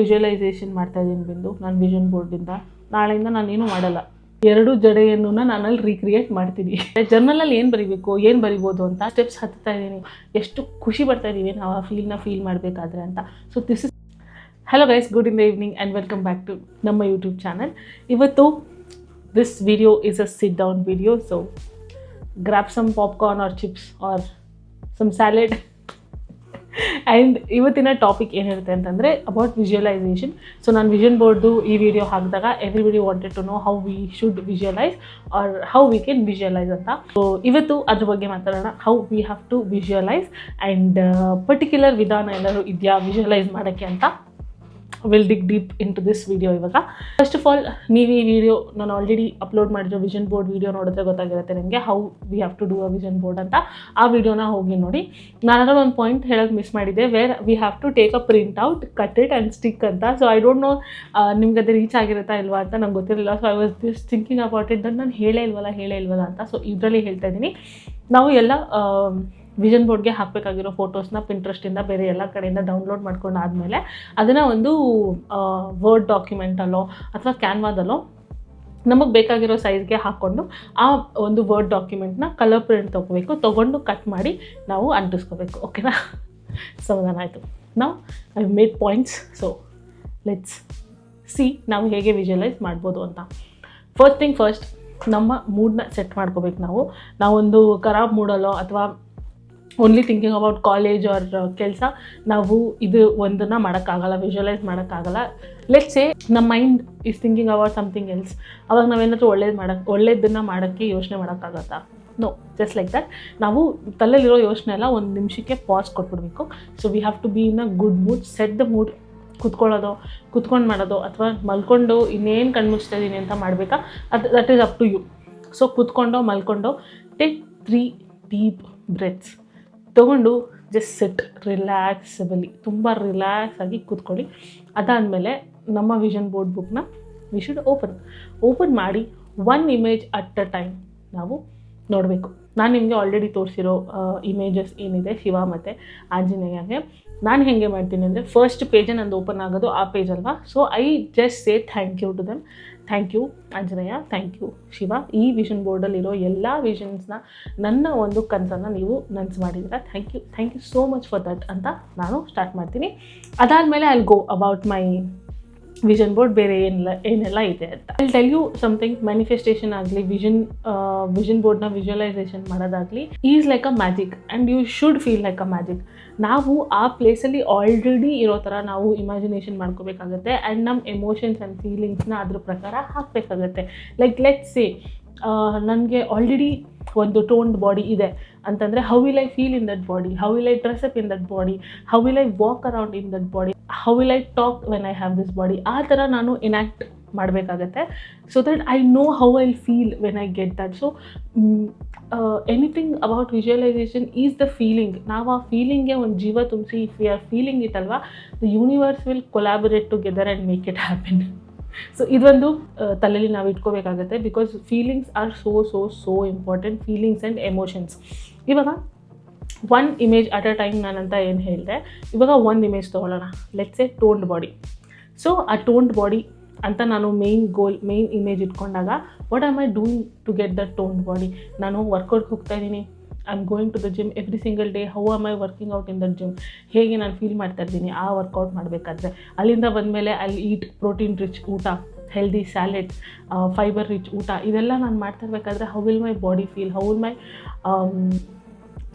Visualisation ಮಾಡ್ತಾ ಇದ್ದೀನಿ ಬಿಂದು ನಾನು ವಿಷನ್ ಬೋರ್ಡಿಂದ. ನಾಳೆಯಿಂದ ನಾನೇನು ಮಾಡಲ್ಲ, 2 ಜಡೆಯನ್ನು ನಾನಲ್ಲಿ ರೀಕ್ರಿಯೇಟ್ ಮಾಡ್ತೀನಿ. ಜರ್ನಲಲ್ಲಿ ಏನು ಬರೀಬೇಕು, ಏನು ಬರಿಬೋದು ಅಂತ ಸ್ಟೆಪ್ಸ್ ಹತ್ತಾ ಇದ್ದೀನಿ. ಎಷ್ಟು ಖುಷಿ ಬರ್ತಾ ಇದ್ದೀವಿ ನಾವು ಆ ಫೀಲ್ ಮಾಡಬೇಕಾದ್ರೆ ಅಂತ. So this is hello guys, good in the evening and welcome back to ನಮ್ಮ ಯೂಟ್ಯೂಬ್ ಚಾನಲ್. ಇವತ್ತು this video is a sit down video. So grab some popcorn or chips or some salad. And ಇವತ್ತಿನ topic ಏನಿರುತ್ತೆ ಅಂತಂದರೆ about visualization. So ನಾನು vision ಬೋರ್ಡ್ದು ಈ video ಹಾಕಿದಾಗ everybody wanted to know how we should visualize or how we can visualize ಅಂತ. ಸೊ ಇವತ್ತು ಅದ್ರ ಬಗ್ಗೆ ಮಾತಾಡೋಣ, how we have to visualise and particular ವಿಧಾನ ಎಲ್ಲರೂ ಇದೆಯಾ ವಿಜುವಲೈಸ್ ಮಾಡೋಕ್ಕೆ ಅಂತ. Will dig deep into this video. ಇವಾಗ ಫಸ್ಟ್ ಆಫ್ ಆಲ್ ನೀವು ಈ ವಿಡಿಯೋ ನಾನು ಆಲ್ರೆಡಿ ಅಪ್ಲೋಡ್ ಮಾಡಿರೋ ವಿಷನ್ ಬೋರ್ಡ್ ವಿಡಿಯೋ ನೋಡಿದ್ರೆ ಗೊತ್ತಾಗಿರುತ್ತೆ ನನಗೆ how we have to do a vision board ಅಂತ. ಆ ವಿಡಿಯೋನ ಹೋಗಿ ನೋಡಿ. ನಾನು ಒಂದು ಪಾಯಿಂಟ್ ಹೇಳೋದು ಮಿಸ್ ಮಾಡಿದ್ದೆ, where we have to take a print out, cut it and stick ಅಂತ. ಸೊ ಐ ಡೋಂಟ್ ನೋ ನಿಮ್ಗೆ ಅದು ರೀಚ್ ಆಗಿರುತ್ತಾ ಇಲ್ವಾ ಅಂತ ನಂಗೆ ಗೊತ್ತಿರಲಿಲ್ಲ. So I was just thinking about it, ನಾನು ಹೇಳೇ ಇಲ್ವಲ್ಲ ಅಂತ. ಸೊ ಇದರಲ್ಲಿ ಹೇಳ್ತಾ ಇದ್ದೀನಿ, ನಾವು ಎಲ್ಲ ವಿಷನ್ ಬೋರ್ಡ್ಗೆ ಹಾಕಬೇಕಾಗಿರೋ ಫೋಟೋಸ್ನ ಪಿಂಟ್ರೆಸ್ಟಿಂದ ಬೇರೆ ಎಲ್ಲ ಕಡೆಯಿಂದ ಡೌನ್ಲೋಡ್ ಮಾಡ್ಕೊಂಡು ಆದಮೇಲೆ ಅದನ್ನು ಒಂದು ವರ್ಡ್ ಡಾಕ್ಯುಮೆಂಟಲ್ಲೋ ಅಥವಾ ಕ್ಯಾನ್ವಾದಲ್ಲೋ ನಮಗೆ ಬೇಕಾಗಿರೋ ಸೈಜ್ಗೆ ಹಾಕ್ಕೊಂಡು ಆ ಒಂದು ವರ್ಡ್ ಡಾಕ್ಯುಮೆಂಟ್ನ ಕಲರ್ ಪ್ರಿಂಟ್ ತೊಗೊಂಡು ಕಟ್ ಮಾಡಿ ನಾವು ಅಂಟಿಸ್ಕೋಬೇಕು. ಓಕೆನಾ? ಸಮಾಧಾನ ಆಯಿತು. ನಾವು I made points. So let's see ನಾವು ಹೇಗೆ ವಿಜುವಲೈಸ್ ಮಾಡ್ಬೋದು ಅಂತ. ಫಸ್ಟ್ ಥಿಂಗ್ ಫಸ್ಟ್, ನಮ್ಮ ಮೂಡನ್ನ ಸೆಟ್ ಮಾಡ್ಕೋಬೇಕು. ನಾವೊಂದು ಖರಾಬ್ ಮೂಡಲ್ಲೋ ಅಥವಾ only thinking about college or ಕೆಲಸ ನಾವು ಇದು ಒಂದನ್ನು ಮಾಡೋಕ್ಕಾಗಲ್ಲ, ವಿಜುವಲೈಸ್ ಮಾಡೋಕ್ಕಾಗಲ್ಲ. ಲೆಟ್ಸ್ ಸೇ ನಮ್ಮ mind is thinking about something else. ಅವಾಗ ನಾವೇನಾದರೂ ಒಳ್ಳೇದನ್ನು ಮಾಡೋಕ್ಕೆ ಯೋಚನೆ ಮಾಡೋಕ್ಕಾಗತ್ತಾ? No, just like that. ನಾವು ತಲೆಯಲ್ಲಿರೋ ಯೋಚನೆ ಎಲ್ಲ ಒಂದು ನಿಮಿಷಕ್ಕೆ ಪಾಸ್ ಕೊಟ್ಬಿಡ್ಬೇಕು. So we have to be in a good mood, set the mood. ಕುತ್ಕೊಂಡು ಮಾಡೋದು ಅಥವಾ ಮಲ್ಕೊಂಡು ಇನ್ನೇನು ಕಣ್ಮುಚ್ತಾ ಇದ್ದೀನಿ ಅಂತ ಮಾಡಬೇಕಾ, that is up to you. So ಮಲ್ಕೊಂಡು ಟೇಕ್ 3 ಡೀಪ್ ಬ್ರೆತ್ಸ್ ತೊಗೊಂಡು ಜಸ್ಟ್ ಸೆಟ್ ರಿಲ್ಯಾಕ್ಸಬಲಿ, ತುಂಬ ರಿಲ್ಯಾಕ್ಸ್ ಆಗಿ ಕೂತ್ಕೊಳ್ಳಿ. ಅದಾದಮೇಲೆ ನಮ್ಮ ವಿಷನ್ ಬೋರ್ಡ್ ಬುಕ್ನ ವಿ ಶುಡ್ ಓಪನ್ ಮಾಡಿ 1 ಇಮೇಜ್ ಅಟ್ ಅ ಟೈಮ್ ನಾವು ನೋಡಬೇಕು. ನಾನು ನಿಮಗೆ ಆಲ್ರೆಡಿ ತೋರಿಸಿರೋ ಇಮೇಜಸ್ ಏನಿದೆ ಶಿವ ಮತ್ತು ಆಂಜನೇಯಗೆ, ನಾನು ಹೇಗೆ ಮಾಡ್ತೀನಿ ಅಂದರೆ ಫಸ್ಟ್ ಪೇಜೇ ನಂದು ಓಪನ್ ಆಗೋದು ಆ ಪೇಜ್ ಅಲ್ವಾ. So I just say thank you to them. Thank you Anjaneya, thank you Shiva, ಈ ವಿಷನ್ ಬೋರ್ಡಲ್ಲಿರೋ ಎಲ್ಲ ವಿಷನ್ಸ್ನ ನನ್ನ ಒಂದು ಕನಸನ್ನು ನೀವು ನನಸು ಮಾಡಿದ್ದೀರಾ. Thank you so much for that ಅಂತ ನಾನು ಸ್ಟಾರ್ಟ್ ಮಾಡ್ತೀನಿ. ಅದಾದಮೇಲೆ I go about my vision board, ಬೇರೆ ಏನೆಲ್ಲ ಇದೆ ಅಂತ. I tell you something. Manifestation ಆಗಲಿ, ವಿಷನ್ ಬೋರ್ಡ್ನ ವಿಜುವಲೈಸೇಷನ್ ಮಾಡೋದಾಗಲಿ is like a magic and you should feel like a magic. ನಾವು ಆ ಪ್ಲೇಸಲ್ಲಿ ಆಲ್ರೆಡಿ ಇರೋ ಥರ ನಾವು ಇಮ್ಯಾಜಿನೇಷನ್ ಮಾಡ್ಕೋಬೇಕಾಗತ್ತೆ ಆ್ಯಂಡ್ ನಮ್ಮ ಎಮೋಷನ್ಸ್ ಆ್ಯಂಡ್ ಫೀಲಿಂಗ್ಸ್ನ ಅದ್ರ ಪ್ರಕಾರ ಹಾಕಬೇಕಾಗತ್ತೆ. ಲೈಕ್ ಲೆಟ್ಸ್ ಸೇ ನನಗೆ ಆಲ್ರೆಡಿ ಒಂದು ಟೋನ್ಡ್ ಬಾಡಿ ಇದೆ ಅಂತಂದರೆ how will I feel in that body, how will I dress up in that body, how will I walk around in that body, how will I talk when I have this body. ಆ ಥರ ನಾನು ಇನ್ಯಾಕ್ಟ್ ಮಾಡಬೇಕಾಗತ್ತೆ. So that I know how I feel when I get that. So anything about visualisation is the feeling. ನಾವು ಆ ಫೀಲಿಂಗ್ಗೆ ಒಂದು ಜೀವ ತುಂಬಿಸಿ if we are feeling it ಅಲ್ವಾ, the universe will collaborate together and make it happen. So ಇದೊಂದು ತಲೆಯಲ್ಲಿ ನಾವು ಇಟ್ಕೋಬೇಕಾಗತ್ತೆ, because feelings are so important, feelings and emotions. ಇವಾಗ 1 ಇಮೇಜ್ ಅಟ್ ಅ ಟೈಮ್ ನಾನಂತ ಏನು ಹೇಳಿದೆ, ಇವಾಗ 1 ಇಮೇಜ್ ತೊಗೊಳ್ಳೋಣ. Let's say toned body. So ಆ ಟೋನ್ಡ್ ಬಾಡಿ ಅಂತ ನಾನು ಮೇನ್ ಇಮೇಜ್ ಇಟ್ಕೊಂಡಾಗ what am I doing to get that toned body? ನಾನು ವರ್ಕೌಟ್ಗೆ ಹೋಗ್ತಾ ಇದ್ದೀನಿ, I am going to the gym every single day. How am I working out in that gym? ಹೇಗೆ ನಾನು ಫೀಲ್ ಮಾಡ್ತಾ ಇದ್ದೀನಿ ಆ ವರ್ಕೌಟ್ ಮಾಡಬೇಕಾದ್ರೆ. ಅಲ್ಲಿಂದ ಬಂದಮೇಲೆ ಐ ಈಟ್ ಪ್ರೋಟೀನ್ ರಿಚ್ ಊಟ, ಹೆಲ್ದಿ ಸ್ಯಾಲೆಡ್, ಫೈಬರ್ ರಿಚ್ ಊಟ. ಇದೆಲ್ಲ ನಾನು ಮಾಡ್ತಾ ಇರಬೇಕಾದ್ರೆ how will my body feel, how will my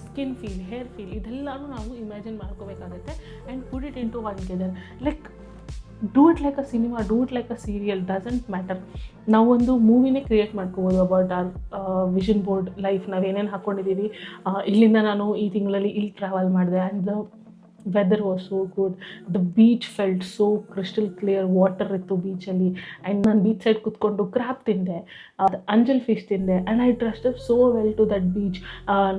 skin feel, hair feel, ಇದೆಲ್ಲನೂ ನಾವು ಇಮ್ಯಾಜಿನ್ ಮಾಡ್ಕೋಬೇಕಾಗುತ್ತೆ and put it in to one gather. Like do it like a cinema, do it like a serial, doesn't matter. ನಾವೊಂದು ಮೂವಿನೇ create ಮಾಡ್ಕೋಬೋದು about our vision board life. ನಾವೇನೇನು ಹಾಕ್ಕೊಂಡಿದ್ದೀವಿ, ಇಲ್ಲಿಂದ ನಾನು ಈ ತಿಂಗಳಲ್ಲಿ ಇಲ್ಲಿ ಟ್ರಾವೆಲ್ ಮಾಡಿದೆ and the weather was so good, the beach felt so crystal clear, water ಇತ್ತು ಬೀಚಲ್ಲಿ ಆ್ಯಂಡ್ ನಾನು ಬೀಚ್ ಸೈಡ್ ಕೂತ್ಕೊಂಡು ಕ್ರ್ಯಾಬ್ ತಿಂದೆ, ಅಂಜಲ್ ಫಿಶ್ ತಿಂದೆ and I dressed up so well to that beach.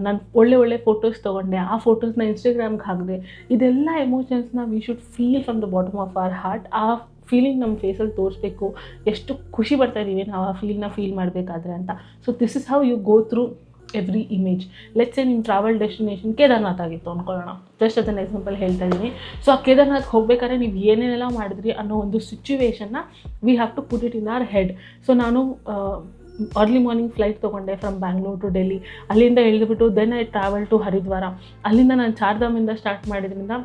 ನಾನು ಒಳ್ಳೆ ಫೋಟೋಸ್ ತೊಗೊಂಡೆ, ಆ ಫೋಟೋಸ್ನ ಇನ್ಸ್ಟಾಗ್ರಾಮ್ಗೆ ಹಾಕಿದೆ. ಇದೆಲ್ಲ ಎಮೋಷನ್ಸ್ನ we should feel from the bottom of our heart. ಆ ಫೀಲಿಂಗ್ ನಮ್ಮ ಫೇಸಲ್ಲಿ ತೋರಿಸ್ಬೇಕು, ಎಷ್ಟು ಖುಷಿ ಬರ್ತಾ ಇದ್ದೀವಿ ನಾವು ಆ ಫೀಲ್ ಮಾಡಬೇಕಾದ್ರೆ ಅಂತ. So this is how you go through every image. Let's say ನಿಮ್ಮ ಟ್ರಾವೆಲ್ ಡೆಸ್ಟಿನೇಷನ್ ಕೇದಾರ್ನಾಥ್ ಆಗಿತ್ತು ಅಂದ್ಕೊಳ್ಳೋಣ, ಜಸ್ಟ್ ಅದನ್ನು ಎಕ್ಸಾಂಪಲ್ ಹೇಳ್ತಾ ಇದ್ದೀನಿ. ಸೊ ಆ ಕೇದಾರ್ನಾಥ್ಗೆ ಹೋಗ್ಬೇಕಾದ್ರೆ ನೀವು ಏನೇನೆಲ್ಲ ಮಾಡಿದ್ರಿ ಅನ್ನೋ ಒಂದು ಸಿಚುವೇಶನ್ನ we have to put it in our head. So ನಾನು ಅರ್ಲಿ ಮಾರ್ನಿಂಗ್ ಫ್ಲೈಟ್ ತೊಗೊಂಡೆ ಫ್ರಮ್ ಬ್ಯಾಂಗ್ಳೂರ್ ಟು ಡೆಲ್ಲಿ. ಅಲ್ಲಿಂದ ಇಳಿದ್ಬಿಟ್ಟು then I travel to Haridwar. ಅಲ್ಲಿಂದ ನಾನು ಚಾರ್ಧಾಮಿಂದ ಸ್ಟಾರ್ಟ್ ಮಾಡಿದ್ರಿಂದ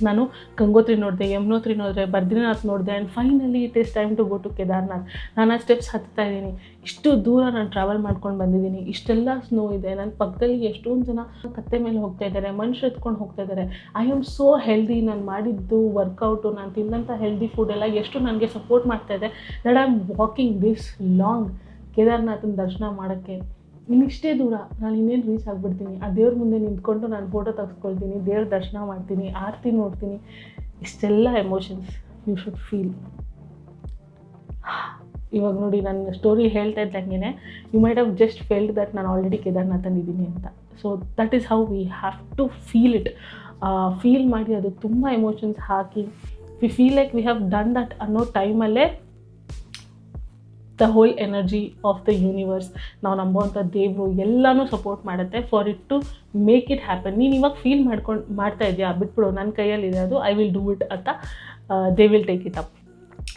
ನಾನು ಗಂಗೋತ್ರಿ ನೋಡಿದೆ, ಯಮುನೋತ್ರಿ ನೋಡಿದೆ, ಬದ್ರಿನಾಥ್ ನೋಡಿದೆ, and finally it is time to go to Kedarnath. ನಾನು ಆ ಸ್ಟೆಪ್ಸ್ ಹತ್ತಾ ಇದ್ದೀನಿ. ಇಷ್ಟು ದೂರ ನಾನು ಟ್ರಾವೆಲ್ ಮಾಡ್ಕೊಂಡು ಬಂದಿದ್ದೀನಿ. ಇಷ್ಟೆಲ್ಲ ಸ್ನೋ ಇದೆ, ನನ್ನ ಪಕ್ಕದಲ್ಲಿ ಎಷ್ಟೊಂದು ಜನ ಕತ್ತೆ ಮೇಲೆ ಹೋಗ್ತಾ ಇದ್ದಾರೆ, ಮನುಷ್ಯರು ಎತ್ಕೊಂಡು ಹೋಗ್ತಾ ಇದ್ದಾರೆ. I am so healthy. ನಾನು ಮಾಡಿದ್ದು ವರ್ಕೌಟು, ನಾನು ತಿಂದಂಥ ಹೆಲ್ದಿ ಫುಡ್ ಎಲ್ಲ ಎಷ್ಟು ನನಗೆ ಸಪೋರ್ಟ್ ಮಾಡ್ತಾ ಇದೆ that I am walking this long ಕೇದಾರ್ನಾಥನ ದರ್ಶನ ಮಾಡೋಕ್ಕೆ. ಇನ್ನಿಷ್ಟೇ ದೂರ ನಾನು ಇನ್ನೇನು ರೀಚ್ ಆಗಿಬಿಡ್ತೀನಿ. ಆ ದೇವ್ರ ಮುಂದೆ ನಿಂತ್ಕೊಂಡು ನಾನು ಫೋಟೋ ತೆಗೆಸ್ಕೊಳ್ತೀನಿ, ದೇವ್ರ ದರ್ಶನ ಮಾಡ್ತೀನಿ, ಆರತಿ ನೋಡ್ತೀನಿ. ಇಷ್ಟೆಲ್ಲ ಎಮೋಷನ್ಸ್ ಯು ಶುಡ್ ಫೀಲ್. ಇವಾಗ ನೋಡಿ ನನ್ನ ಸ್ಟೋರಿ ಹೇಳ್ತಾ ಇದ್ದಂಗೆ you might have just felt that ನಾನು ಆಲ್ರೆಡಿ ಕೇದಾರ್ನಾಥಲ್ಲಿದ್ದೀನಿ ಅಂತ. So that is how we have to feel it. Feel ಮಾಡಿ ಅದು ತುಂಬ ಎಮೋಷನ್ಸ್ ಹಾಕಿ we feel like we have done that ಅನ್ನೋ ಟೈಮಲ್ಲೇ the whole energy of the universe, ನಾವು ನಂಬುವಂಥ ದೇವರು ಎಲ್ಲನೂ ಸಪೋರ್ಟ್ ಮಾಡುತ್ತೆ for it to make it happen. ನೀನು ಇವಾಗ ಫೀಲ್ ಮಾಡ್ತಾ ಇದೆಯಾ, ಬಿಟ್ಬಿಡು, ನನ್ನ ಕೈಯಲ್ಲಿದೆ ಅದು, ಐ ವಿಲ್ ಡೂ ಇಟ್ ಅಂತ they will take it up.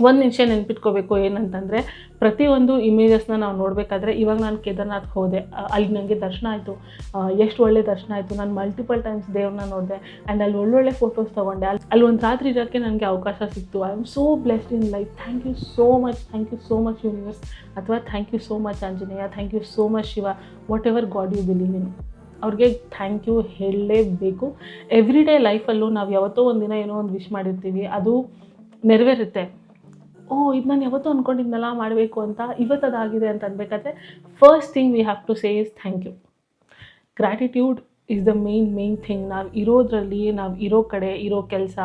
ಒಂದು ನಿಮಿಷ ನೆನ್ಪಿಟ್ಕೋಬೇಕು ಏನಂತಂದರೆ, ಪ್ರತಿಯೊಂದು ಇಮೇಜಸ್ನ ನಾವು ನೋಡಬೇಕಾದ್ರೆ, ಇವಾಗ ನಾನು ಕೇದಾರ್ನಾಥ್ಗೆ ಹೋದೆ, ಅಲ್ಲಿ ನನಗೆ ದರ್ಶನ ಆಯಿತು, ಎಷ್ಟು ಒಳ್ಳೆ ದರ್ಶನ ಆಯಿತು. ನಾನು ಮಲ್ಟಿಪಲ್ ಟೈಮ್ಸ್ ದೇವ್ರನ್ನ ನೋಡಿದೆ ಆ್ಯಂಡ್ ಅಲ್ಲಿ ಒಳ್ಳೊಳ್ಳೆ ಫೋಟೋಸ್ ತೊಗೊಂಡೆ. ಅಲ್ಲಿ ಒಂದು ರಾತ್ರಿ ಇರೋಕ್ಕೆ ನನಗೆ ಅವಕಾಶ ಸಿಕ್ತು. I am so blessed in life. Thank you so much universe, ಅಥವಾ thank you so much Anjaneya, thank you so much Shiva, whatever god you believe in. ಅವ್ರಿಗೆ ಥ್ಯಾಂಕ್ ಯು ಹೇಳಲೇಬೇಕು. ಎವ್ರಿ ಡೇ ಲೈಫಲ್ಲೂ ನಾವು ಯಾವತ್ತೋ ಒಂದಿನ ಏನೋ ಒಂದು ವಿಶ್ ಮಾಡಿರ್ತೀವಿ, ಅದು ನೆರವೇರುತ್ತೆ. ಇದು ನಾನು ಯಾವತ್ತೂ ಅಂದ್ಕೊಂಡಿದ್ನಲ್ಲ ಮಾಡಬೇಕು ಅಂತ, ಇವತ್ತು ಅದಾಗಿದೆ ಅಂತ ಅನ್ಬೇಕಾದ್ರೆ first thing we have to say is thank you. Gratitude is the main thing. ನಾವು ಇರೋದ್ರಲ್ಲಿ, ನಾವು ಇರೋ ಕಡೆ, ಇರೋ ಕೆಲಸ,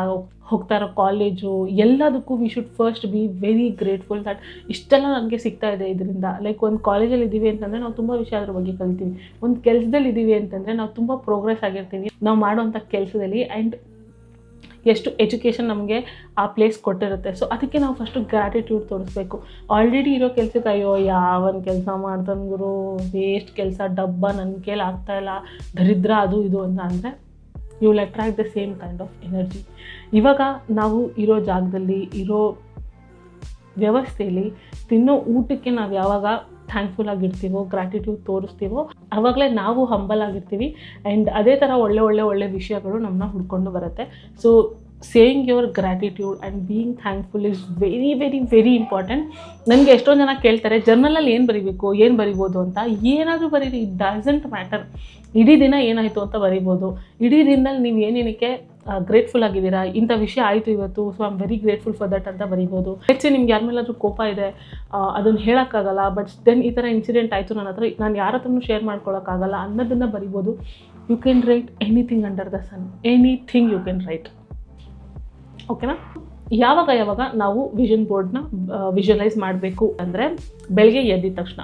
ಹೋಗ್ತಾ ಇರೋ ಕಾಲೇಜು, ಎಲ್ಲದಕ್ಕೂ we should first be very grateful that ಇಷ್ಟೆಲ್ಲ ನನಗೆ ಸಿಗ್ತಾ ಇದೆ ಇದರಿಂದ. ಲೈಕ್ ಒಂದು ಕಾಲೇಜಲ್ಲಿ ಇದ್ದೀವಿ ಅಂತಂದರೆ ನಾವು ತುಂಬ ವಿಷಯ ಅದ್ರ ಬಗ್ಗೆ ಕಲಿತೀವಿ. ಒಂದು ಕೆಲಸದಲ್ಲಿ ಇದ್ದೀವಿ ಅಂತಂದರೆ ನಾವು ತುಂಬ ಪ್ರೋಗ್ರೆಸ್ ಆಗಿರ್ತೀವಿ ನಾವು ಮಾಡೋವಂಥ ಕೆಲಸದಲ್ಲಿ, ಆ್ಯಂಡ್ ಎಷ್ಟು ಎಜುಕೇಷನ್ ನಮಗೆ ಆ ಪ್ಲೇಸ್ ಕೊಟ್ಟಿರುತ್ತೆ. ಸೊ ಅದಕ್ಕೆ ನಾವು ಫಸ್ಟು ಗ್ರ್ಯಾಟಿಟ್ಯೂಡ್ ತೋರಿಸ್ಬೇಕು. ಆಲ್ರೆಡಿ ಇರೋ ಕೆಲಸಕ್ಕೆ ಅಯ್ಯೋ ಯಾವನ್ ಕೆಲಸ ಮಾಡ್ತಾನೆ ಗುರು, ವೇಸ್ಟ್ ಕೆಲಸ, ಡಬ್ಬ, ನನ್ನ ಕೈಲಿ ಆಗ್ತಾಯಿಲ್ಲ, ದರಿದ್ರ, ಅದು ಇದು ಅಂತ ಅಂದರೆ you will attract the same kind of energy. ಇವಾಗ ನಾವು ಇರೋ ಜಾಗದಲ್ಲಿ, ಇರೋ ವ್ಯವಸ್ಥೆಯಲ್ಲಿ, ತಿನ್ನೋ ಊಟಕ್ಕೆ ನಾವು ಯಾವಾಗ ಥ್ಯಾಂಕ್ಫುಲ್ ಆಗಿರ್ತೀವೋ, ಗ್ರ್ಯಾಟಿಟ್ಯೂಡ್ ತೋರಿಸ್ತೀವೋ, ಆವಾಗಲೇ ನಾವು ಹಂಬಲ್ ಆಗಿರ್ತೀವಿ. ಆ್ಯಂಡ್ ಅದೇ ಥರ ಒಳ್ಳೆ ವಿಷಯಗಳು ನಮ್ಮನ್ನ ಹುಡ್ಕೊಂಡು ಬರುತ್ತೆ. So saying your gratitude and being thankful is very very very important. ನನಗೆ ಎಷ್ಟೊಂದು ಜನ ಕೇಳ್ತಾರೆ ಜರ್ನಲಲ್ಲಿ ಏನು ಬರೀಬೇಕು, ಏನು ಬರಿಬೋದು ಅಂತ. ಏನಾದರೂ ಬರೀರಿ, ಇಟ್ ಡಸಂಟ್ ಮ್ಯಾಟರ್. ಇಡೀ ದಿನ ಏನಾಯಿತು ಅಂತ ಬರಿಬೋದು. ಇಡೀ ದಿನದಲ್ಲಿ ನೀವು ಏನೇನಕ್ಕೆ ಗ್ರೇಟ್ಫುಲ್ ಆಗಿದ್ದೀರಾ, ಇಂಥ ವಿಷಯ ಆಯಿತು ಇವತ್ತು, so I am very grateful for that ಅಂತ ಬರಿಬೋದು. ಹೆಚ್ಚು ನಿಮ್ಗೆ ಯಾರ ಮೇಲಾದರೂ ಕೋಪ ಇದೆ, ಅದನ್ನು ಹೇಳೋಕ್ಕಾಗಲ್ಲ, ಬಟ್ ದೆನ್ ಈ ಥರ ಇನ್ಸಿಡೆಂಟ್ ಆಯಿತು ನನ್ನ ಹತ್ರ, ನಾನು ಯಾರ ಹತ್ರನೂ ಶೇರ್ ಮಾಡ್ಕೊಳ್ಳೋಕ್ಕಾಗಲ್ಲ ಅನ್ನೋದನ್ನು ಬರಿಬೋದು. You can write anything under the sun, anything you can write. ಓಕೆನಾ? ಯಾವಾಗ ನಾವು ವಿಷನ್ ಬೋರ್ಡ್ನ ವಿಜುವಲೈಸ್ ಮಾಡಬೇಕು ಅಂದರೆ, ಬೆಳಗ್ಗೆ ಎದ್ದಿದ ತಕ್ಷಣ,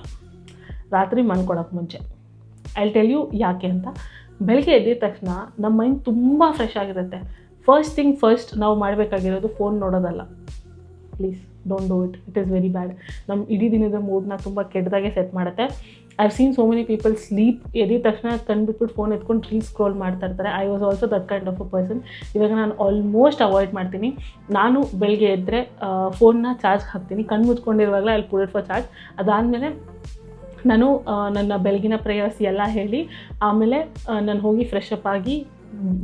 ರಾತ್ರಿ ಮಲ್ಕೊಳ್ಳೋಕೆ ಮುಂಚೆ. ಐ ಟೆಲ್ ಯು ಯಾಕೆ ಅಂತ. ಬೆಳಗ್ಗೆ ಎದ್ದಿದ ತಕ್ಷಣ ನಮ್ಮ ಮೈಂಡ್ ತುಂಬ ಫ್ರೆಶ್ ಆಗಿರುತ್ತೆ. ಫಸ್ಟ್ ನಾವು ಮಾಡಬೇಕಾಗಿರೋದು ಫೋನ್ ನೋಡೋದಲ್ಲ. Please don't do it. It is very bad. ನಮ್ಮ ಇಡೀ ದಿನದ ಮೂಡ್ನ ತುಂಬ ಕೆಟ್ಟದಾಗೆ ಸೆಟ್ ಮಾಡುತ್ತೆ. I have seen so many people sleep, ಎದ್ದಿದ ತಕ್ಷಣ ತಂದುಬಿಟ್ಬಿಟ್ಟು ಫೋನ್ ಎತ್ಕೊಂಡು ರೀಲ್ಸ್ ಸ್ಕ್ರೋಲ್ ಮಾಡ್ತಾ ಇರ್ತಾರೆ. I was also that kind of a person. ಇವಾಗ ನಾನು ಆಲ್ಮೋಸ್ಟ್ ಅವಾಯ್ಡ್ ಮಾಡ್ತೀನಿ. ನಾನು ಬೆಳಗ್ಗೆ ಎದ್ದರೆ ಫೋನ್ನ ಚಾರ್ಜ್ ಹಾಕ್ತೀನಿ, ಕಣ್ಣು ಮುಚ್ಕೊಂಡಿರುವಾಗಲೇ ಅಲ್ಲಿ ಪುಟ್ ಇಟ್ ಫಾರ್ ಚಾರ್ಜ್. ಅದಾದಮೇಲೆ ನಾನು ನನ್ನ ಬೆಳಗಿನ ಪ್ರೇಯರ್ಸ್ ಎಲ್ಲ ಹೇಳಿ, ಆಮೇಲೆ ನಾನು ಹೋಗಿ ಫ್ರೆಶ್ ಅಪ್ ಆಗಿ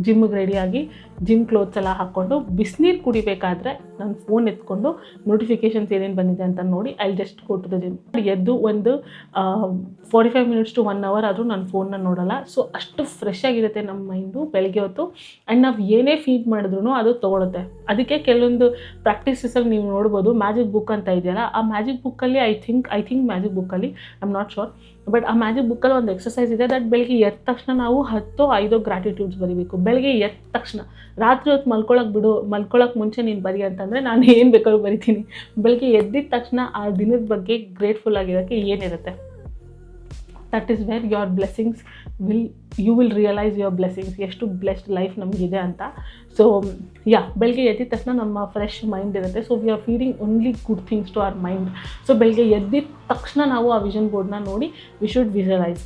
ಜಿಮ್ಗೆ ರೆಡಿಯಾಗಿ ಜಿಮ್ ಕ್ಲೋತ್ಸ್ ಎಲ್ಲ ಹಾಕ್ಕೊಂಡು ಬಿಸಿನೀರು ಕುಡಿಬೇಕಾದ್ರೆ ನಾನು ಫೋನ್ ಎತ್ಕೊಂಡು ನೋಟಿಫಿಕೇಷನ್ಸ್ ಏನೇನು ಬಂದಿದೆ ಅಂತ ನೋಡಿ I just go to the gym. ಎದ್ದು ಒಂದು 45 ಮಿನಿಟ್ಸ್ ಟು 1 ಅವರ್ ಆದರೂ ನಾನು ಫೋನ್ನ ನೋಡೋಲ್ಲ. ಸೊ ಅಷ್ಟು ಫ್ರೆಶ್ ಆಗಿರುತ್ತೆ ನಮ್ಮ ಮೈಂಡು ಬೆಳಗ್ಗೆ ಹೊತ್ತು. ಆ್ಯಂಡ್ ನಾವು ಏನೇ ಫೀಡ್ ಮಾಡಿದ್ರೂ ಅದು ತೊಗೊಳುತ್ತೆ. ಅದಕ್ಕೆ ಕೆಲವೊಂದು ಪ್ರಾಕ್ಟೀಸಸಲ್ಲಿ ನೀವು ನೋಡ್ಬೋದು, ಮ್ಯಾಜಿಕ್ ಬುಕ್ ಅಂತ ಇದೆಯಲ್ಲ, ಆ ಮ್ಯಾಜಿಕ್ ಬುಕ್ಕಲ್ಲಿ ಐ ಥಿಂಕ್ ಮ್ಯಾಜಿಕ್ ಬುಕ್ಕಲ್ಲಿ, I am not sure, but ಆ ಮ್ಯಾಜಿಕ್ ಬುಕ್ಕಲ್ಲಿ ಒಂದು ಎಕ್ಸಸೈಸ್ ಇದೆ ದಟ್ ಬೆಳಗ್ಗೆ ಎದ್ದ ತಕ್ಷಣ ನಾವು 10-5 ಗ್ರ್ಯಾಟಿಟ್ಯೂಡ್ಸ್ ಬರೀಬೇಕು. ಬೆಳಗ್ಗೆ ಎದ್ದ ತಕ್ಷಣ. ರಾತ್ರಿ ಹೊತ್ತು ಮಲ್ಕೊಳ್ಳೋಕೆ ಮುಂಚೆ ನೀನು ಬರಿ ಅಂತಂದರೆ ನಾನು ಏನು ಬೇಕಾದ್ರೂ ಬರಿತೀನಿ. ಬೆಳಗ್ಗೆ ಎದ್ದಿದ ತಕ್ಷಣ ಆ ದಿನದ ಬಗ್ಗೆ ಗ್ರೇಟ್ಫುಲ್ ಆಗಿರೋಕ್ಕೆ ಏನಿರುತ್ತೆ, that is where your blessings you will realise your blessings, ಎಷ್ಟು ಬ್ಲೆಸ್ಡ್ ಲೈಫ್ ನಮಗಿದೆ ಅಂತ. ಸೊ ಬೆಳಗ್ಗೆ ಎದ್ದಿದ ತಕ್ಷಣ ನಮ್ಮ ಫ್ರೆಶ್ ಮೈಂಡ್ ಇರುತ್ತೆ. So we are feeding only good things to our mind. So ಬೆಳಗ್ಗೆ ಎದ್ದಿದ ತಕ್ಷಣ ನಾವು ಆ ವಿಷನ್ ಬೋರ್ಡ್ನ ನೋಡಿ ವಿ ಶುಡ್ ವಿಜುವಲೈಸ್.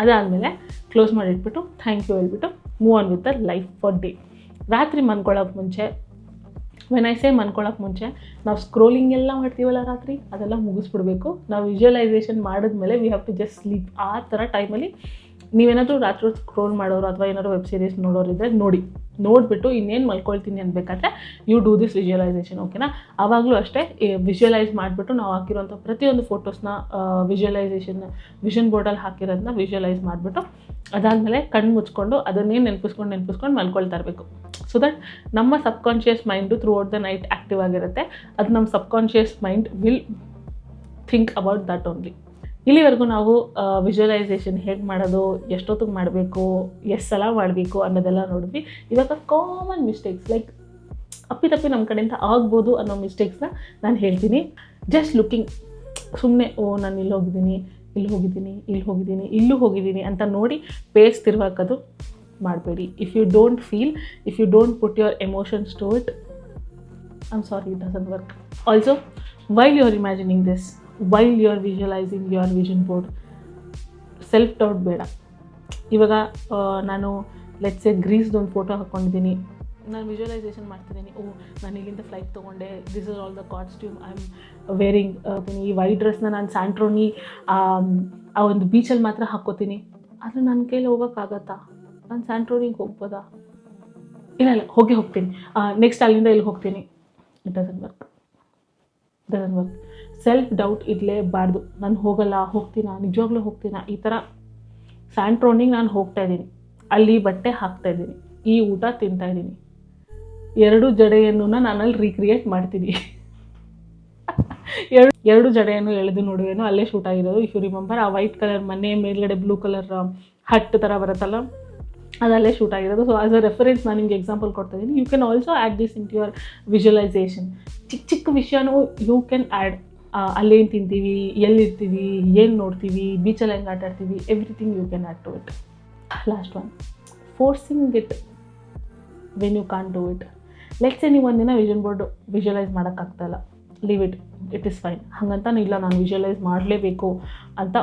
ಅದಾದಮೇಲೆ ಕ್ಲೋಸ್ ಮಾಡಿಟ್ಬಿಟ್ಟು ಥ್ಯಾಂಕ್ ಯು ಹೇಳ್ಬಿಟ್ಟು move on with the life for day. ರಾತ್ರಿ ಮನ್ಕೊಳ್ಳೋಕೆ ಮುಂಚೆ, ವೆನ್ ಐ ಸೇ ಮನ್ಕೊಳ್ಳೋಕೆ ಮುಂಚೆ, ನಾವು ಸ್ಕ್ರೋಲಿಂಗ್ ಎಲ್ಲ ಮಾಡ್ತೀವಲ್ಲ ರಾತ್ರಿ, ಅದೆಲ್ಲ ಮುಗಿಸ್ಬಿಡ್ಬೇಕು. ನಾವು ವಿಜುವಲೈಸೇಷನ್ ಮಾಡಿದ್ಮೇಲೆ we have to just sleep. ಆ ಥರ ಟೈಮಲ್ಲಿ ನೀವೇನಾದರೂ ರಾತ್ರಿ ಸ್ಕ್ರೋಲ್ ಮಾಡೋರು ಅಥವಾ ಏನಾದರೂ ವೆಬ್ ಸೀರೀಸ್ ನೋಡೋರಿದ್ದರೆ ನೋಡಿಬಿಟ್ಟು ಇನ್ನೇನು ಮಲ್ಕೊಳ್ತೀನಿ ಅನ್ಬೇಕಾದ್ರೆ ಯು ಡೂ ದಿಸ್ ವಿಜುವಲೈಸೇಷನ್, ಓಕೆನಾ? ಆವಾಗಲೂ ಅಷ್ಟೇ ವಿಜುವಲೈಸ್ ಮಾಡಿಬಿಟ್ಟು ನಾವು ಹಾಕಿರೋಂಥ ಪ್ರತಿಯೊಂದು ಫೋಟೋಸ್ನ ವಿಷನ್ ಬೋರ್ಡಲ್ಲಿ ಹಾಕಿರೋದನ್ನ ವಿಜುವಲೈಸ್ ಮಾಡಿಬಿಟ್ಟು ಅದಾದಮೇಲೆ ಕಣ್ಣು ಮುಚ್ಕೊಂಡು ಅದನ್ನೇ ನೆನಪಿಸ್ಕೊಂಡು ಮಲ್ಕೊಳ್ತಾ ಇರಬೇಕು. ಸೊ ದಟ್ ನಮ್ಮ subconscious mind through out the night active ಆಗಿರುತ್ತೆ. ಅದು ನಮ್ಮ subconscious mind will think about that only. ಇಲ್ಲಿವರೆಗೂ ನಾವು ವಿಜುವಲೈಸೇಷನ್ ಹೇಗೆ ಮಾಡೋದು, ಎಷ್ಟೊತ್ತಿಗೆ ಮಾಡಬೇಕು, ಎಷ್ಟು ಸಲ ಮಾಡಬೇಕು ಅನ್ನೋದೆಲ್ಲ ನೋಡಿದ್ವಿ. ಇವಾಗ ಕಾಮನ್ ಮಿಸ್ಟೇಕ್ಸ್ ಲೈಕ್ ಅಪ್ಪಿತಪ್ಪಿ ನಮ್ಮ ಕಡೆಯಿಂದ ಆಗ್ಬೋದು ಅನ್ನೋ ಮಿಸ್ಟೇಕ್ಸ್ನ ನಾನು ಹೇಳ್ತೀನಿ. ಜಸ್ಟ್ ಲುಕಿಂಗ್, ಸುಮ್ಮನೆ ನಾನು ಇಲ್ಲಿ ಹೋಗಿದ್ದೀನಿ ಅಂತ ನೋಡಿ ಪೇಸ್ ತಿರುವಾಕೋದು ಮಾಡಬೇಡಿ. If you don't put your emotions to it, I am sorry, it doesn't work. Also while you are imagining this, while you are visualising your vision board, self doubt ಬೇಡ. ಇವಾಗ ನಾನು ಲೆಟ್ಸ್ ಎ ಗ್ರೀಸ್ದೊಂದು ಫೋಟೋ ಹಾಕ್ಕೊಂಡಿದ್ದೀನಿ, ನಾನು visualisation ಮಾಡ್ತಿದ್ದೀನಿ, ನಾನು ಇಲ್ಲಿಂದ flight ತೊಗೊಂಡೆ, this is all the costume I am wearing, ಈ ವೈಟ್ ಡ್ರೆಸ್ನ ನಾನು ಸ್ಯಾಂಟ್ರೋನಿ ಆ ಒಂದು ಬೀಚಲ್ಲಿ ಮಾತ್ರ ಹಾಕ್ಕೋತೀನಿ. ಆದರೆ ನನ್ನ ಕೈಲಿ ಹೋಗೋಕ್ಕಾಗತ್ತಾ? ನಾನು ಸ್ಯಾಂಟ್ರೋನಿಗೆ ಹೋಗ್ಬೋದಾ? ಇಲ್ಲ ಹೋಗ್ತೀನಿ, ನೆಕ್ಸ್ಟ್ ಅಲ್ಲಿಂದ ಇಲ್ಲಿ ಹೋಗ್ತೀನಿ. It doesn't work. Self doubt ಇರಲೇಬಾರ್ದು. ನಾನು ನಿಜವಾಗ್ಲೂ ಹೋಗ್ತೀನಾ, ಈ ಥರ ಸ್ಯಾಂಟ್ರೋನಿಗೆ ನಾನು ಹೋಗ್ತಾ ಇದ್ದೀನಿ, ಅಲ್ಲಿ ಬಟ್ಟೆ ಹಾಕ್ತಾ ಇದ್ದೀನಿ, ಈ ಊಟ ತಿಂತಾ ಇದ್ದೀನಿ, 2 ಜಡೆಯನ್ನು ನಾನಲ್ಲಿ ರೀಕ್ರಿಯೇಟ್ ಮಾಡ್ತೀನಿ. 2 ಜಡೆಯನ್ನು ಎಳೆದು ನೋಡುವೇನೋ ಅಲ್ಲೇ ಶೂಟ್ ಆಗಿರೋದು. ಇಫ್ ಯು ರಿಮೆಂಬರ್, ಆ ವೈಟ್ ಕಲರ್ ಮನೆ ಮೇಲ್ಗಡೆ ಬ್ಲೂ ಕಲರ್ ಹಟ್ ಥರ ಬರುತ್ತಲ್ಲ, ಅದಲ್ಲೇ ಶೂಟ್ ಆಗಿರೋದು. ಸೊ ಆಸ್ ಅ ರೆಫರೆನ್ಸ್ ನಾನು ನಿಮಗೆ ಎಕ್ಸಾಂಪಲ್ ಕೊಡ್ತಾ ಇದ್ದೀನಿ. You can also add this into your visualisation. ಚಿಕ್ಕ ವಿಷಯನೂ ಯು ಕ್ಯಾನ್ ಆ್ಯಡ್. ಅಲ್ಲೇನು ತಿಂತೀವಿ, ಎಲ್ಲಿರ್ತೀವಿ, ಏನು ನೋಡ್ತೀವಿ, ಬೀಚಲ್ಲಿ ಹೆಂಗೆ ಆಟ ಆಡ್ತೀವಿ, everything you can add to it. Last one, forcing it when you can't do it. Let's say ನೀವು ಒಂದಿನ ವಿಷನ್ ಬೋರ್ಡ್ ವಿಜುವಲೈಸ್ ಮಾಡೋಕ್ಕಾಗ್ತಾಯಿಲ್ಲ, ಲೀವ್ ಇಟ್ ಈಸ್ ಫೈನ್. ಹಾಗಂತ ಇಲ್ಲ ನಾನು ವಿಜುವಲೈಸ್ ಮಾಡಲೇಬೇಕು ಅಂತ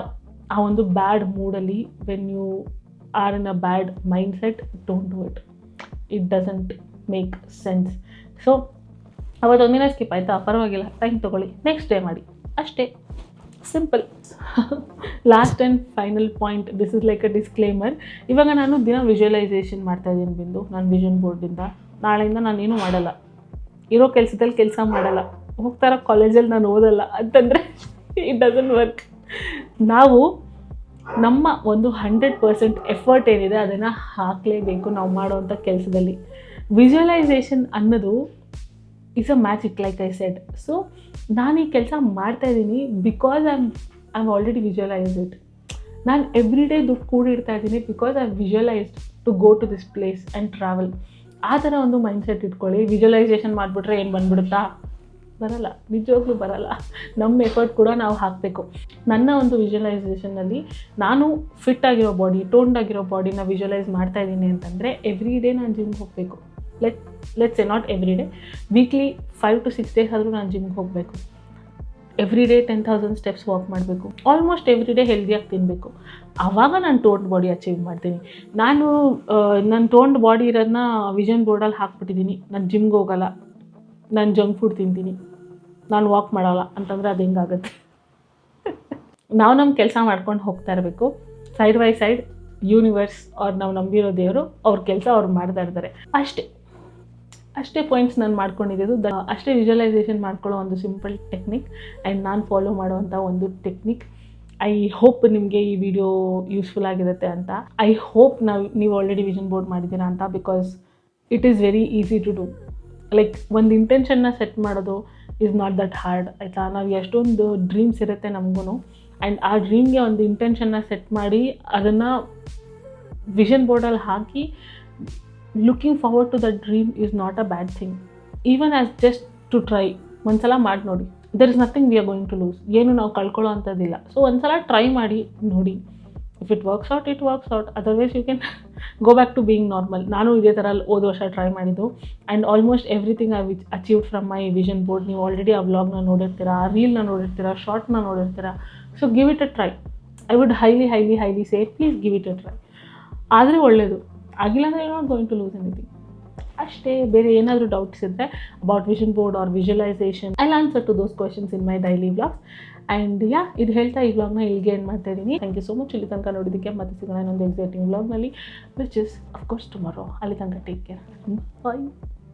ಆ ಒಂದು ಬ್ಯಾಡ್ ಮೂಡಲ್ಲಿ, when you are in a bad mind set, don't do it. It doesn't make sense. So ಅವತ್ತೊಂದಿನ ಸ್ಕಿಪ್ ಆಯಿತಾ, ಪರವಾಗಿಲ್ಲ, ಟೈಮ್ ತೊಗೊಳ್ಳಿ, ನೆಕ್ಸ್ಟ್ ಡೇ ಮಾಡಿ, ಅಷ್ಟೇ, simple. Last and final point, this is like a disclaimer. ಇವಾಗ ನಾನು ದಿನ ವಿಜುವಲೈಸೇಷನ್ ಮಾಡ್ತಾಯಿದ್ದೀನಿ ಬಿಂದು, ನಾನು ವಿಷನ್ ಬೋರ್ಡಿಂದ. ನಾಳೆಯಿಂದ ನಾನೇನು ಮಾಡಲ್ಲ, ಇರೋ ಕೆಲಸದಲ್ಲಿ ಕೆಲಸ ಮಾಡಲ್ಲ, ಹೋಗ್ತಾರ ಕಾಲೇಜಲ್ಲಿ ನಾನು ಓದಲ್ಲ ಅಂತಂದರೆ ಇಟ್ ಡಸಂಟ್ ವರ್ಕ್. ನಾವು ನಮ್ಮ ಒಂದು 100% ಎಫರ್ಟ್ ಏನಿದೆ ಅದನ್ನು ಹಾಕಲೇಬೇಕು ನಾವು ಮಾಡೋವಂಥ ಕೆಲಸದಲ್ಲಿ. ವಿಜುವಲೈಸೇಷನ್ ಅನ್ನೋದು is a magic, like I said. So ನಾನು ಈ ಕೆಲಸ ಮಾಡ್ತಾಯಿದ್ದೀನಿ because I am already visualized it. ನಾನು ಎವ್ರಿ ಡೇ ದುಡ್ಡು ಕೂಡಿಡ್ತಾ ಇದ್ದೀನಿ because I visualized to go to this place and travel. ಆ ಥರ ಒಂದು ಮೈಂಡ್ಸೆಟ್ ಇಟ್ಕೊಳ್ಳಿ. ವಿಜುವಲೈಸೇಷನ್ ಮಾಡಿಬಿಟ್ರೆ ಏನು ಬಂದ್ಬಿಡುತ್ತಾ? ಬರಲ್ಲ, ನಿಜವಾಗ್ಲೂ ಬರಲ್ಲ. ನಮ್ಮ ಎಫರ್ಟ್ ಕೂಡ ನಾವು ಹಾಕಬೇಕು. ನನ್ನ ಒಂದು ವಿಜುವಲೈಸೇಷನಲ್ಲಿ ನಾನು ಫಿಟ್ ಆಗಿರೋ ಬಾಡಿ, ಟೋನ್ಡ್ ಆಗಿರೋ ಬಾಡಿನ ವಿಜುವಲೈಸ್ ಮಾಡ್ತಾಯಿದ್ದೀನಿ ಅಂತಂದರೆ ಎವ್ರಿ ಡೇ ನಾನು ಜಿಮ್ಗೆ ಹೋಗಬೇಕು. Let's A not every day, weekly 5 to 6 days ಆದರೂ ನಾನು ಜಿಮ್ಗೆ ಹೋಗಬೇಕು. ಎವ್ರಿ ಡೇ 10,000 steps ವಾಕ್ ಮಾಡಬೇಕು. ಆಲ್ಮೋಸ್ಟ್ ಎವ್ರಿ ಡೇ ಹೆಲ್ದಿಯಾಗಿ ತಿನ್ನಬೇಕು. ಆವಾಗ ನಾನು ಟೋನ್ಡ್ ಬಾಡಿ ಅಚೀವ್ ಮಾಡ್ತೀನಿ. ನಾನು ಟೋನ್ಡ್ ಬಾಡಿ ಇರೋದನ್ನ ವಿಷನ್ ಬೋರ್ಡಲ್ಲಿ ಹಾಕ್ಬಿಟ್ಟಿದ್ದೀನಿ, ನಾನು ಜಿಮ್ಗೆ ಹೋಗಲ್ಲ, ನಾನು ಜಂಕ್ ಫುಡ್ ತಿಂತೀನಿ, ನಾನು ವಾಕ್ ಮಾಡಲ್ಲ ಅಂತಂದರೆ ಅದು ಹೆಂಗಾಗುತ್ತೆ? ನಾವು ನಮ್ಮ ಕೆಲಸ ಮಾಡ್ಕೊಂಡು ಹೋಗ್ತಾ ಇರಬೇಕು. ಸೈಡ್ ಬೈ ಸೈಡ್ ಯೂನಿವರ್ಸ್ ಅವ್ರು ನಾವು ನಂಬಿರೋ ದೇವರು ಅವ್ರ ಕೆಲಸ ಅವ್ರು ಮಾಡ್ತಾ ಇರ್ತಾರೆ. ಅಷ್ಟೇ ಪಾಯಿಂಟ್ಸ್ ನಾನು ಮಾಡ್ಕೊಂಡಿದ್ದು. ಅಷ್ಟೇ ವಿಜುವಲೈಸೇಷನ್ ಮಾಡ್ಕೊಳ್ಳೋ ಒಂದು ಸಿಂಪಲ್ ಟೆಕ್ನಿಕ್ ಆ್ಯಂಡ್ ನಾನು ಫಾಲೋ ಮಾಡೋವಂಥ ಒಂದು ಟೆಕ್ನಿಕ್. ಐ ಹೋಪ್ ನಿಮಗೆ ಈ ವಿಡಿಯೋ ಯೂಸ್ಫುಲ್ ಆಗಿರುತ್ತೆ ಅಂತ. ಐ ಹೋಪ್ ನೀವು ಆಲ್ರೆಡಿ ವಿಷನ್ ಬೋರ್ಡ್ ಮಾಡಿದ್ದೀರಾ ಅಂತ, because it is very easy to do. Like ಒಂದು ಇಂಟೆನ್ಷನ್ನ ಸೆಟ್ ಮಾಡೋದು ಈಸ್ ನಾಟ್ ದಟ್ ಹಾರ್ಡ್, ಆಯಿತಾ? ನಾವು ಎಷ್ಟೊಂದು ಡ್ರೀಮ್ಸ್ ಇರುತ್ತೆ ನಮಗೂ, ಆ್ಯಂಡ್ ಆ ಡ್ರೀಮ್ಗೆ ಒಂದು ಇಂಟೆನ್ಷನ್ನ ಸೆಟ್ ಮಾಡಿ ಅದನ್ನು ವಿಷನ್ ಬೋರ್ಡಲ್ಲಿ ಹಾಕಿ looking forward to that dream is not a bad thing. Even as just to try. ಒಂದ್ಸಲ ಮಾಡಿ ನೋಡಿ, there is nothing we are going to lose. ಏನು ನಾವು ಕಳ್ಕೊಳ್ಳೋ ಅಂಥದ್ದಿಲ್ಲ. ಸೊ ಒಂದ್ಸಲ ಟ್ರೈ ಮಾಡಿ ನೋಡಿ. If it works out, it works out. Otherwise you can go back to being normal. ನಾನು ಇದೇ ಥರ ಹೋದ ವರ್ಷ ಟ್ರೈ ಮಾಡಿದ್ದು and almost everything I achieved from my vision board. ನೀವು ಆಲ್ರೆಡಿ ಆ ವ್ಲಾಗ್ನ ನೋಡಿರ್ತೀರಾ, ಆ ರೀಲ್ನ ನೋಡಿರ್ತೀರಾ, ಶಾರ್ಟ್ನ ನೋಡಿರ್ತೀರಾ. So give it a try. I would highly say please give it a try. ಆದರೆ ಒಳ್ಳೆಯದು, ಆಗಿಲ್ಲ ಅಂದರೆ you not going to lose anything. ಅಷ್ಟೇ. ಬೇರೆ ಏನಾದರೂ ಡೌಟ್ಸ್ ಇದ್ದರೆ about vision board or visualization, I answer to those questions in my daily vlogs. And ಇದು ಹೇಳ್ತಾ ಈ ವ್ಲಾಗ್ನ ಇಲ್ಲಿಗೆ ಏನು ಮಾಡ್ತಾ ಇದ್ದೀನಿ. ಥ್ಯಾಂಕ್ ಯು ಸೊ ಮಚ್ ಇಲ್ಲಿ ತನಕ ನೋಡಿದ್ದಕ್ಕೆ. ಮತ್ತೆ ಸಿಗೋಣ ಇನ್ನೊಂದು ಎಕ್ಸೈಟಿಂಗ್ ವ್ಲಾಗ್ನಲ್ಲಿ, ವಿಚ್ ಇಸ್ ಅಫ್ಕೋರ್ಸ್ ಟುಮಾರೋ. ಅಲ್ಲಿ ತನಕ ಟೇಕ್ ಕೇರ್. ಬಾಯ್.